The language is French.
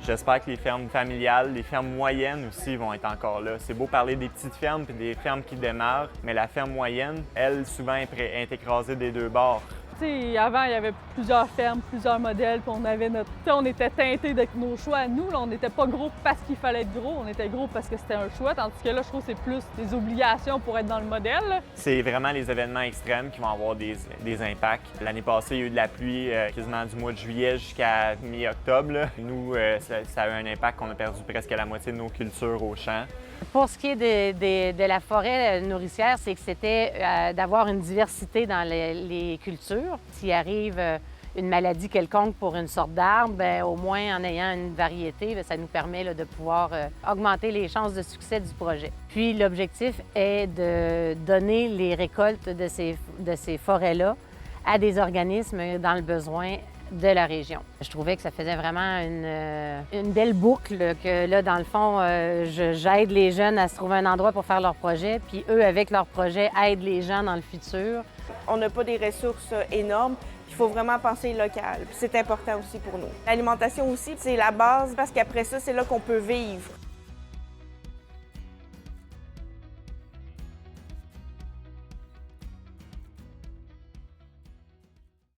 J'espère que les fermes familiales, les fermes moyennes aussi vont être encore là. C'est beau parler des petites fermes et des fermes qui démarrent, mais la ferme moyenne, elle, souvent est écrasée des deux bords. T'sais, avant, il y avait plusieurs fermes, plusieurs modèles, puis on avait notre... T'sais, on était teintés de nos choix à nous. Là, on n'était pas gros parce qu'il fallait être gros, on était gros parce que c'était un choix, tandis que là, je trouve que c'est plus des obligations pour être dans le modèle. Là. C'est vraiment les événements extrêmes qui vont avoir des impacts. L'année passée, il y a eu de la pluie quasiment du mois de juillet jusqu'à mi-octobre. Là. Nous, ça a eu un impact qu'on a perdu presque la moitié de nos cultures au champ. Pour ce qui est de la forêt nourricière, c'est que c'était d'avoir une diversité dans les cultures. S'il arrive une maladie quelconque pour une sorte d'arbre, bien, au moins en ayant une variété, bien, ça nous permet là, de pouvoir augmenter les chances de succès du projet. Puis l'objectif est de donner les récoltes de ces forêts-là à des organismes dans le besoin de la région. Je trouvais que ça faisait vraiment une belle boucle, que là, dans le fond, j'aide les jeunes à se trouver un endroit pour faire leur projet, puis eux, avec leur projet, aident les gens dans le futur. On n'a pas des ressources énormes. Il faut vraiment penser local. C'est important aussi pour nous. L'alimentation aussi, c'est la base parce qu'après ça, c'est là qu'on peut vivre.